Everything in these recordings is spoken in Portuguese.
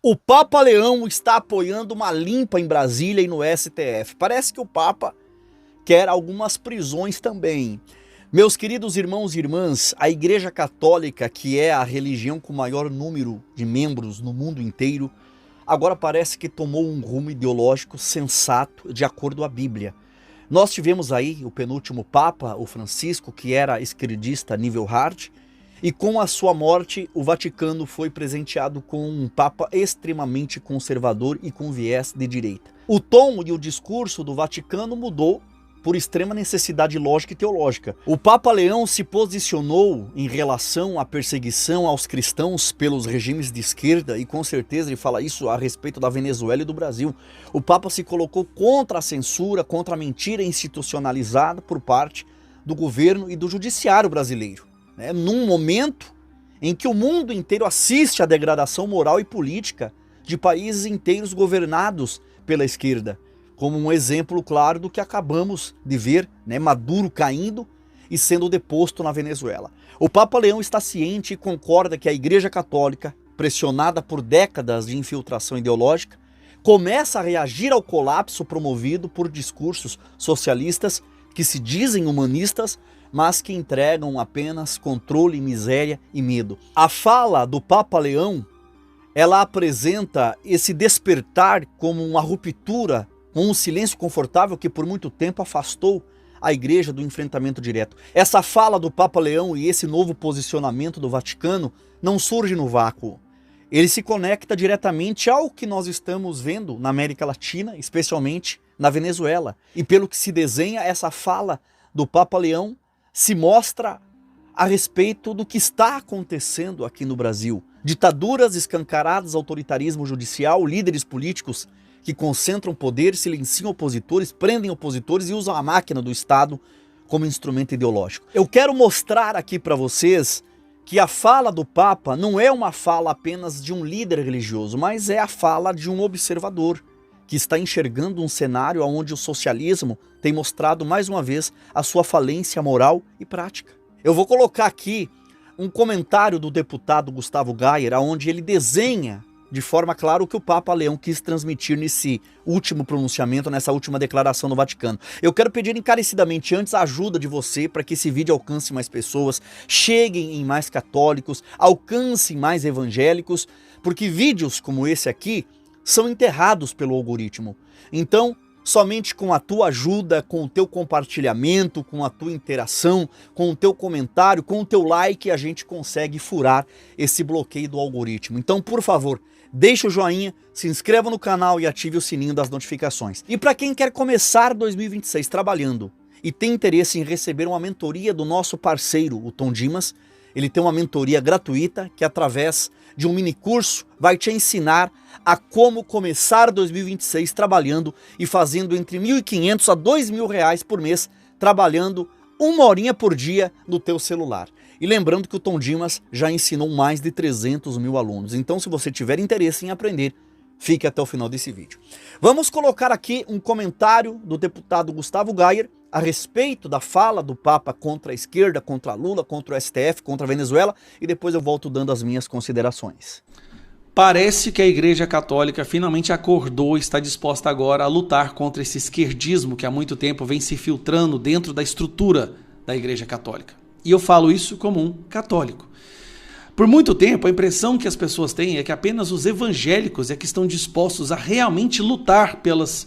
O Papa Leão está apoiando uma limpa em Brasília e no STF. Parece que o Papa quer algumas prisões também. Meus queridos irmãos e irmãs, a Igreja Católica, que é a religião com maior número de membros no mundo inteiro, agora parece que tomou um rumo ideológico sensato de acordo à Bíblia. Nós tivemos aí o penúltimo Papa, o Francisco, que era esquerdista nível hard, e com a sua morte o Vaticano foi presenteado com um Papa extremamente conservador e com viés de direita. O tom e o discurso do Vaticano mudou por extrema necessidade lógica e teológica. O Papa Leão se posicionou em relação à perseguição aos cristãos pelos regimes de esquerda, e com certeza ele fala isso a respeito da Venezuela e do Brasil. O Papa se colocou contra a censura, contra a mentira institucionalizada por parte do governo e do judiciário brasileiro, num momento em que o mundo inteiro assiste à degradação moral e política de países inteiros governados pela esquerda, como um exemplo claro do que acabamos de ver, Maduro caindo e sendo deposto na Venezuela. O Papa Leão está ciente e concorda que a Igreja Católica, pressionada por décadas de infiltração ideológica, começa a reagir ao colapso promovido por discursos socialistas que se dizem humanistas, mas que entregam apenas controle, miséria e medo. A fala do Papa Leão, ela apresenta esse despertar como uma ruptura, com um silêncio confortável que por muito tempo afastou a igreja do enfrentamento direto. Essa fala do Papa Leão e esse novo posicionamento do Vaticano não surge no vácuo. Ele se conecta diretamente ao que nós estamos vendo na América Latina, especialmente na Venezuela. E pelo que se desenha, essa fala do Papa Leão se mostra a respeito do que está acontecendo aqui no Brasil. Ditaduras escancaradas, autoritarismo judicial, líderes políticos que concentram poder, silenciam opositores, prendem opositores e usam a máquina do Estado como instrumento ideológico. Eu quero mostrar aqui para vocês que a fala do Papa não é uma fala apenas de um líder religioso, mas é a fala de um observador que está enxergando um cenário onde o socialismo tem mostrado mais uma vez a sua falência moral e prática. Eu vou colocar aqui um comentário do deputado Gustavo Gayer, onde ele desenha de forma clara o que o Papa Leão quis transmitir nesse último pronunciamento, nessa última declaração do Vaticano. Eu quero pedir encarecidamente antes a ajuda de você para que esse vídeo alcance mais pessoas, cheguem em mais católicos, alcancem mais evangélicos, porque vídeos como esse aqui são enterrados pelo algoritmo. Então, somente com a tua ajuda, com o teu compartilhamento, com a tua interação, com o teu comentário, com o teu like, a gente consegue furar esse bloqueio do algoritmo. Então, por favor, deixa o joinha, se inscreva no canal e ative o sininho das notificações. E para quem quer começar 2026 trabalhando e tem interesse em receber uma mentoria do nosso parceiro, o Tom Dimas, ele tem uma mentoria gratuita que, através de um mini curso, vai te ensinar a como começar 2026 trabalhando e fazendo entre R$ 1.500 a R$ 2.000 por mês, trabalhando 1 horinha por dia no teu celular. E lembrando que o Tom Dimas já ensinou mais de 300 mil alunos. Então, se você tiver interesse em aprender, fique até o final desse vídeo. Vamos colocar aqui um comentário do deputado Gustavo Gayer a respeito da fala do Papa contra a esquerda, contra Lula, contra o STF, contra a Venezuela, e depois eu volto dando as minhas considerações. Parece que a Igreja Católica finalmente acordou e está disposta agora a lutar contra esse esquerdismo que há muito tempo vem se filtrando dentro da estrutura da Igreja Católica. E eu falo isso como um católico. Por muito tempo, a impressão que as pessoas têm é que apenas os evangélicos é que estão dispostos a realmente lutar pelos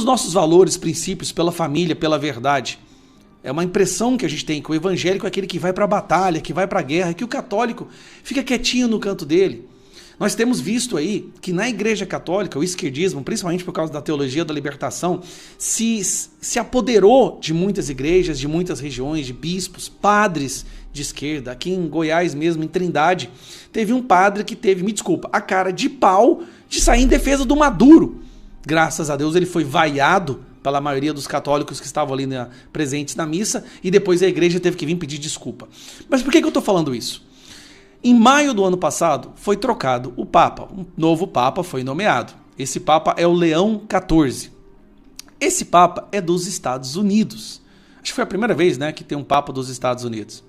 nossos valores, princípios, pela família, pela verdade. É uma impressão que a gente tem que o evangélico é aquele que vai para a batalha, que vai para a guerra, que o católico fica quietinho no canto dele. Nós temos visto aí que na Igreja Católica, o esquerdismo, principalmente por causa da teologia da libertação, se apoderou de muitas igrejas, de muitas regiões, de bispos, padres de esquerda. Aqui em Goiás mesmo, em Trindade, teve um padre que teve, me desculpa, a cara de pau de sair em defesa do Maduro. Graças a Deus ele foi vaiado pela maioria dos católicos que estavam ali presentes na missa, e depois a igreja teve que vir pedir desculpa. Mas por que eu estou falando isso? Em maio do ano passado foi trocado o Papa, um novo Papa foi nomeado. Esse Papa é o Leão XIV. Esse Papa é dos Estados Unidos. Acho que foi a primeira vez, que tem um Papa dos Estados Unidos.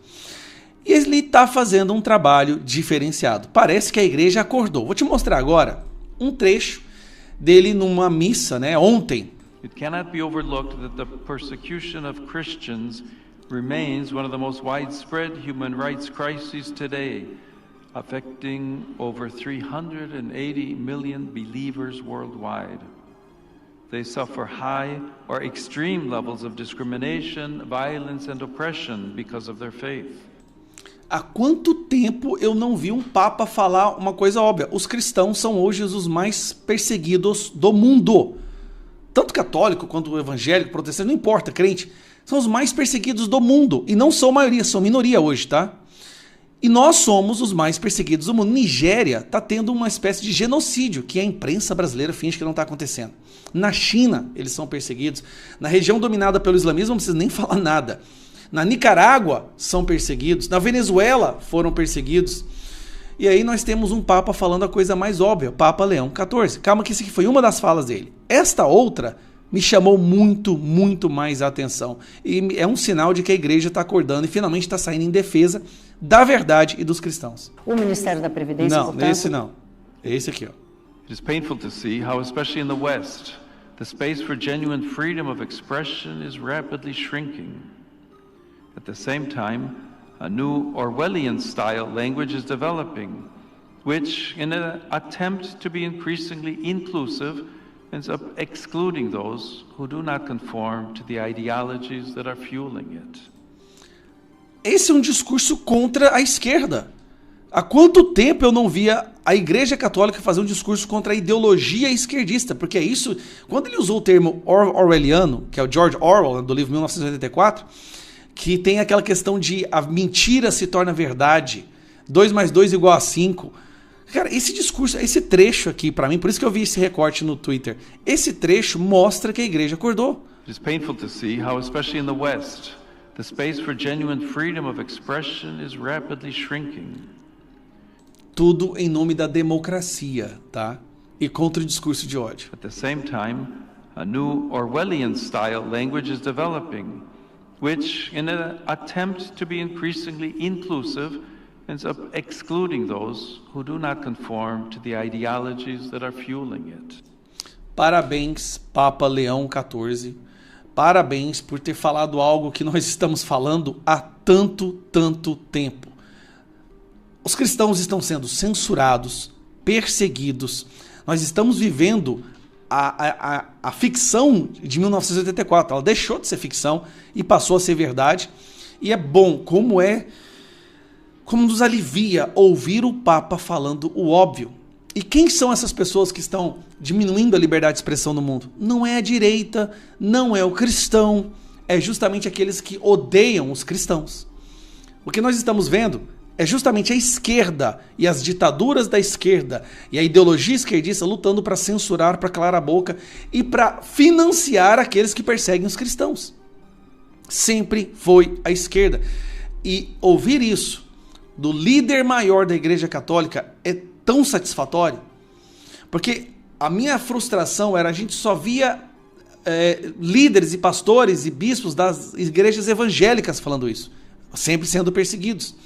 E ele está fazendo um trabalho diferenciado. Parece que a igreja acordou. Vou te mostrar agora um trecho dele numa missa, né, ontem. It cannot be overlooked that the persecution of Christians remains one of the most widespread human rights crises today, affecting over 380 million believers worldwide. They suffer high or extreme levels of discrimination, violence and oppression because of their faith. Há quanto tempo eu não vi um papa falar uma coisa óbvia? Os cristãos são hoje os mais perseguidos do mundo. Tanto católico quanto evangélico, protestante, não importa, crente, são os mais perseguidos do mundo. E não são maioria, são minoria hoje, tá? E nós somos os mais perseguidos do mundo. Nigéria está tendo uma espécie de genocídio, que a imprensa brasileira finge que não está acontecendo. Na China, eles são perseguidos. Na região dominada pelo islamismo, não precisa nem falar nada. Na Nicarágua, são perseguidos. Na Venezuela, foram perseguidos. E aí nós temos um papa falando a coisa mais óbvia, Papa Leão XIV. Calma que isso aqui foi uma das falas dele. Esta outra me chamou muito, muito mais a atenção. E é um sinal de que a igreja está acordando e finalmente está saindo em defesa da verdade e dos cristãos. O Ministério da Previdência, Não, portanto... esse não. É esse aqui, ó. It is painful to see how, especially in the West, the space for genuine freedom of expression is rapidly shrinking. At the same time, a new Orwellian-style language is developing, which, in an attempt to be increasingly inclusive, ends up excluding those who do not conform to the ideologies that are fueling it. Esse é um discurso contra a esquerda. Há quanto tempo eu não via a Igreja Católica fazer um discurso contra a ideologia esquerdista? Porque é isso, quando ele usou o termo orwelliano, que é o George Orwell, do livro 1984, que tem aquela questão de a mentira se torna verdade, 2 mais 2 igual a 5. Cara, esse discurso, esse trecho aqui, pra mim, por isso que eu vi esse recorte no Twitter, esse trecho mostra que a igreja acordou. It is painful to see how, especially in the West, the space for genuine freedom of expression is rapidly shrinking. Tudo em nome da democracia, tá? E contra o discurso de ódio. At the same time, a new Orwellian-style language is developing, which, in an attempt to be increasingly inclusive, ends up excluding those who do not conform to the ideologies that are fueling it. Parabéns, Papa Leão XIV. Parabéns por ter falado algo que nós estamos falando há tanto tempo. Os cristãos estão sendo censurados, perseguidos. Nós estamos vivendo a ficção de 1984. Ela deixou de ser ficção e passou a ser verdade. E é bom, como nos alivia ouvir o Papa falando o óbvio. E quem são essas pessoas que estão diminuindo a liberdade de expressão no mundo? Não é a direita, não é o cristão, é justamente aqueles que odeiam os cristãos. O que nós estamos vendo é justamente a esquerda e as ditaduras da esquerda e a ideologia esquerdista lutando para censurar, para calar a boca e para financiar aqueles que perseguem os cristãos. Sempre foi a esquerda. E ouvir isso do líder maior da Igreja Católica é tão satisfatório, porque a minha frustração era a gente só via líderes e pastores e bispos das igrejas evangélicas falando isso, sempre sendo perseguidos.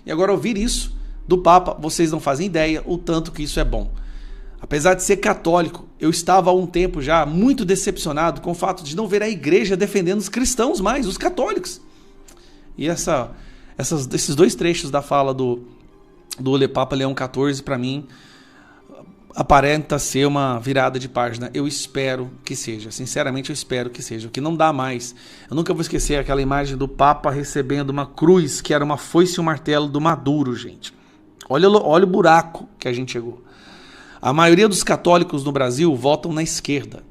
E agora ouvir isso do Papa, vocês não fazem ideia o tanto que isso é bom. Apesar de ser católico, eu estava há um tempo já muito decepcionado com o fato de não ver a igreja defendendo os cristãos mais, os católicos. E esses 2 trechos da fala do Papa Leão XIV, para mim, aparenta ser uma virada de página. Eu espero que seja, sinceramente eu espero que seja, o que não dá mais. Eu nunca vou esquecer aquela imagem do Papa recebendo uma cruz, que era uma foice e um martelo do Maduro, gente. Olha o buraco que a gente chegou. A maioria dos católicos no Brasil votam na esquerda.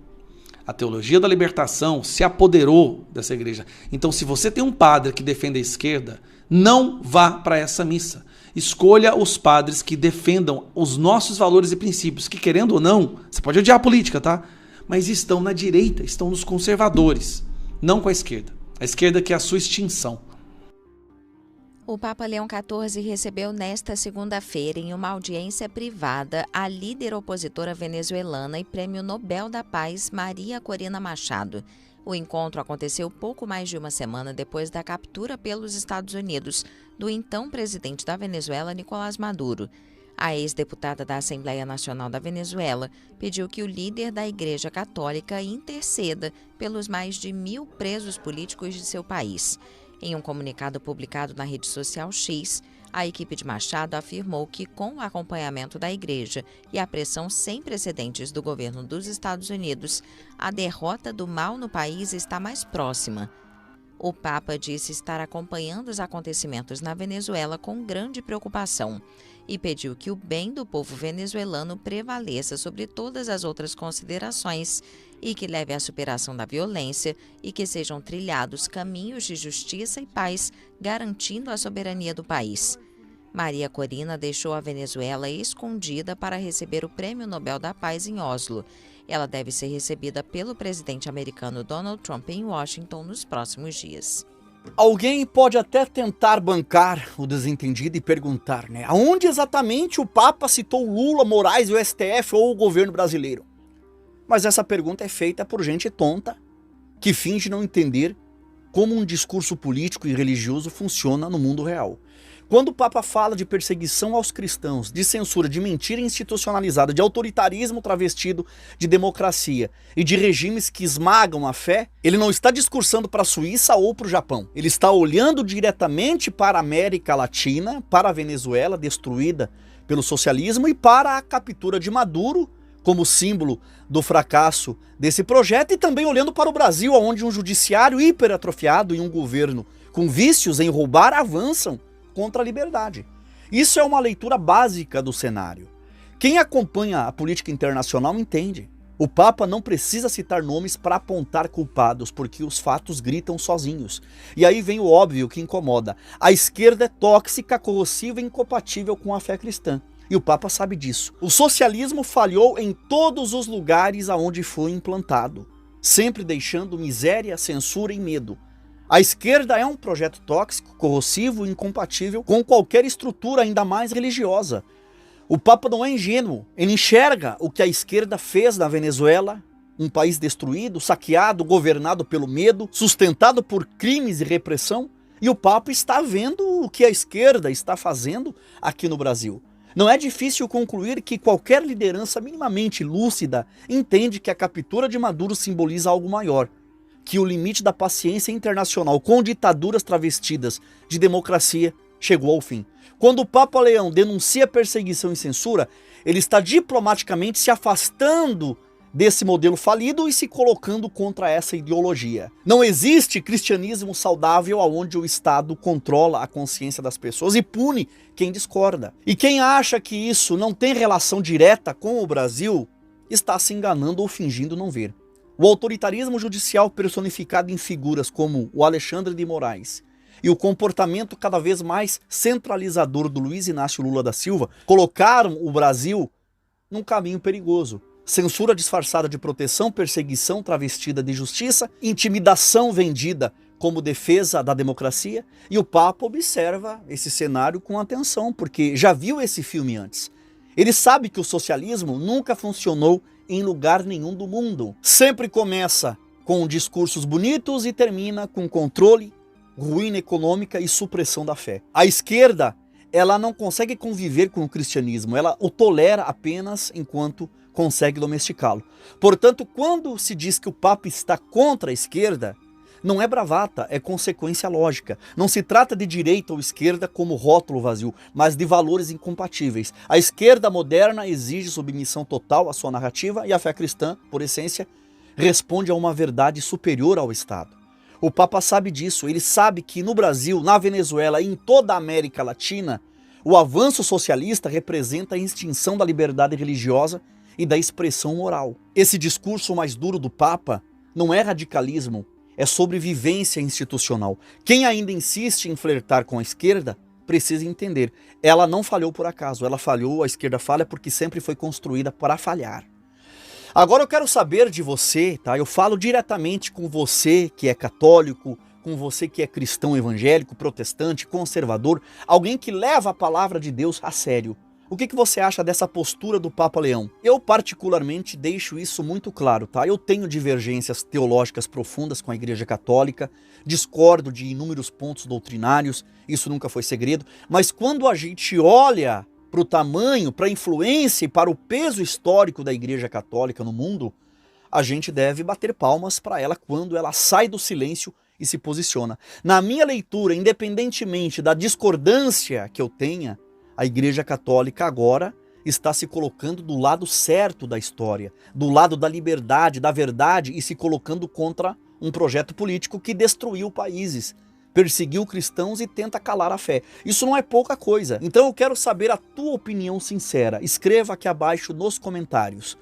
A teologia da libertação se apoderou dessa igreja. Então, se você tem um padre que defende a esquerda, não vá para essa missa. Escolha os padres que defendam os nossos valores e princípios, que querendo ou não, você pode odiar a política, tá? Mas estão na direita, estão nos conservadores, não com a esquerda. A esquerda que é a sua extinção. O Papa Leão XIV recebeu nesta segunda-feira, em uma audiência privada, a líder opositora venezuelana e Prêmio Nobel da Paz, Maria Corina Machado. O encontro aconteceu pouco mais de uma semana depois da captura pelos Estados Unidos do então presidente da Venezuela, Nicolás Maduro. A ex-deputada da Assembleia Nacional da Venezuela pediu que o líder da Igreja Católica interceda pelos mais de 1.000 presos políticos de seu país. Em um comunicado publicado na rede social X, a equipe de Machado afirmou que, com o acompanhamento da Igreja e a pressão sem precedentes do governo dos Estados Unidos, a derrota do mal no país está mais próxima. O Papa disse estar acompanhando os acontecimentos na Venezuela com grande preocupação e pediu que o bem do povo venezuelano prevaleça sobre todas as outras considerações e que leve à superação da violência e que sejam trilhados caminhos de justiça e paz, garantindo a soberania do país. Maria Corina deixou a Venezuela escondida para receber o Prêmio Nobel da Paz em Oslo. Ela deve ser recebida pelo presidente americano Donald Trump em Washington nos próximos dias. Alguém pode até tentar bancar o desentendido e perguntar, né? Aonde exatamente o Papa citou Lula, Moraes, o STF ou o governo brasileiro? Mas essa pergunta é feita por gente tonta que finge não entender como um discurso político e religioso funciona no mundo real. Quando o Papa fala de perseguição aos cristãos, de censura, de mentira institucionalizada, de autoritarismo travestido de democracia e de regimes que esmagam a fé, ele não está discursando para a Suíça ou para o Japão. Ele está olhando diretamente para a América Latina, para a Venezuela destruída pelo socialismo e para a captura de Maduro como símbolo do fracasso desse projeto, e também olhando para o Brasil, onde um judiciário hiperatrofiado e um governo com vícios em roubar avançam contra a liberdade. Isso é uma leitura básica do cenário. Quem acompanha a política internacional entende. O Papa não precisa citar nomes para apontar culpados, porque os fatos gritam sozinhos. E aí vem o óbvio que incomoda. A esquerda é tóxica, corrosiva e incompatível com a fé cristã. E o Papa sabe disso. O socialismo falhou em todos os lugares aonde foi implantado, sempre deixando miséria, censura e medo. A esquerda é um projeto tóxico, corrosivo e incompatível com qualquer estrutura, ainda mais religiosa. O Papa não é ingênuo, ele enxerga o que a esquerda fez na Venezuela, um país destruído, saqueado, governado pelo medo, sustentado por crimes e repressão, e o Papa está vendo o que a esquerda está fazendo aqui no Brasil. Não é difícil concluir que qualquer liderança minimamente lúcida entende que a captura de Maduro simboliza algo maior, que o limite da paciência internacional com ditaduras travestidas de democracia chegou ao fim. Quando o Papa Leão denuncia perseguição e censura, ele está diplomaticamente se afastando desse modelo falido e se colocando contra essa ideologia. Não existe cristianismo saudável onde o Estado controla a consciência das pessoas e pune quem discorda. E quem acha que isso não tem relação direta com o Brasil, está se enganando ou fingindo não ver. O autoritarismo judicial personificado em figuras como o Alexandre de Moraes e o comportamento cada vez mais centralizador do Luiz Inácio Lula da Silva colocaram o Brasil num caminho perigoso. Censura disfarçada de proteção, perseguição travestida de justiça, intimidação vendida como defesa da democracia, e o Papa observa esse cenário com atenção, porque já viu esse filme antes. Ele sabe que o socialismo nunca funcionou em lugar nenhum do mundo. Sempre começa com discursos bonitos e termina com controle, ruína econômica e supressão da fé. A esquerda, ela não consegue conviver com o cristianismo, ela o tolera apenas enquanto consegue domesticá-lo. Portanto, quando se diz que o Papa está contra a esquerda, não é bravata, é consequência lógica. Não se trata de direita ou esquerda como rótulo vazio, mas de valores incompatíveis. A esquerda moderna exige submissão total à sua narrativa e a fé cristã, por essência, responde a uma verdade superior ao Estado. O Papa sabe disso, ele sabe que no Brasil, na Venezuela e em toda a América Latina, o avanço socialista representa a extinção da liberdade religiosa e da expressão moral. Esse discurso mais duro do Papa não é radicalismo, é sobrevivência institucional. Quem ainda insiste em flertar com a esquerda precisa entender. Ela não falhou por acaso, ela falhou, a esquerda falha porque sempre foi construída para falhar. Agora eu quero saber de você, tá? Eu falo diretamente com você que é católico, com você que é cristão evangélico, protestante, conservador, alguém que leva a palavra de Deus a sério. O que você acha dessa postura do Papa Leão? Eu particularmente deixo isso muito claro, tá? Eu tenho divergências teológicas profundas com a Igreja Católica, discordo de inúmeros pontos doutrinários, isso nunca foi segredo, mas quando a gente olha para o tamanho, para a influência e para o peso histórico da Igreja Católica no mundo, a gente deve bater palmas para ela quando ela sai do silêncio e se posiciona. Na minha leitura, independentemente da discordância que eu tenha, a Igreja Católica agora está se colocando do lado certo da história, do lado da liberdade, da verdade e se colocando contra um projeto político que destruiu países, perseguiu cristãos e tenta calar a fé. Isso não é pouca coisa. Então eu quero saber a tua opinião sincera. Escreva aqui abaixo nos comentários.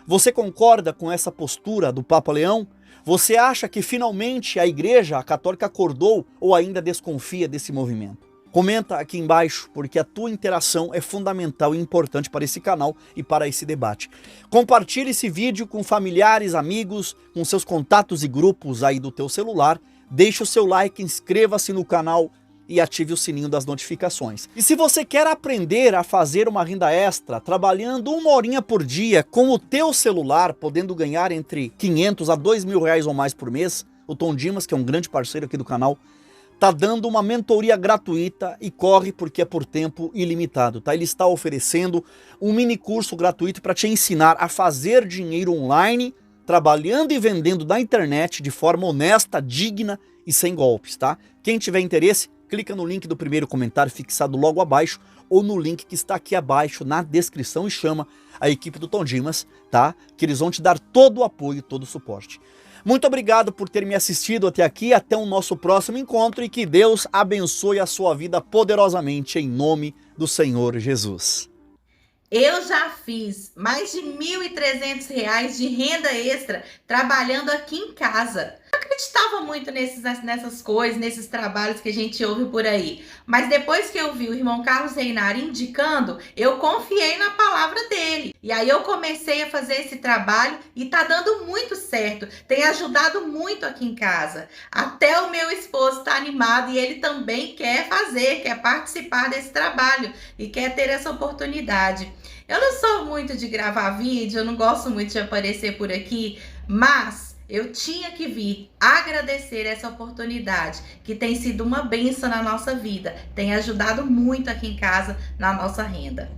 Você concorda com essa postura do Papa Leão? Você acha que finalmente a Igreja Católica acordou ou ainda desconfia desse movimento? Comenta aqui embaixo, porque a tua interação é fundamental e importante para esse canal e para esse debate. Compartilhe esse vídeo com familiares, amigos, com seus contatos e grupos aí do teu celular. Deixe o seu like, inscreva-se no canal e ative o sininho das notificações. E se você quer aprender a fazer uma renda extra, trabalhando 1 horinha por dia com o teu celular, podendo ganhar entre 500 a 2 mil reais ou mais por mês, o Tom Dimas, que é um grande parceiro aqui do canal, tá dando uma mentoria gratuita e corre porque é por tempo ilimitado, tá? Ele está oferecendo um mini curso gratuito para te ensinar a fazer dinheiro online, trabalhando e vendendo na internet de forma honesta, digna e sem golpes, tá? Quem tiver interesse, clica no link do primeiro comentário fixado logo abaixo ou no link que está aqui abaixo na descrição e chama a equipe do Tom Dimas, tá? Que eles vão te dar todo o apoio e todo o suporte. Muito obrigado por ter me assistido até aqui, até o nosso próximo encontro e que Deus abençoe a sua vida poderosamente em nome do Senhor Jesus. Eu já fiz mais de R$ 1.300 de renda extra trabalhando aqui em casa. Eu acreditava muito nessas coisas, nesses trabalhos que a gente ouve por aí. Mas depois que eu vi o irmão Carlos Reinari indicando, eu confiei na palavra dele. E aí eu comecei a fazer esse trabalho e tá dando muito certo. Tem ajudado muito aqui em casa. Até o meu esposo tá animado e ele também quer fazer, quer participar desse trabalho e quer ter essa oportunidade. Eu não sou muito de gravar vídeo, eu não gosto muito de aparecer por aqui, mas eu tinha que vir agradecer essa oportunidade, que tem sido uma bênção na nossa vida, tem ajudado muito aqui em casa na nossa renda.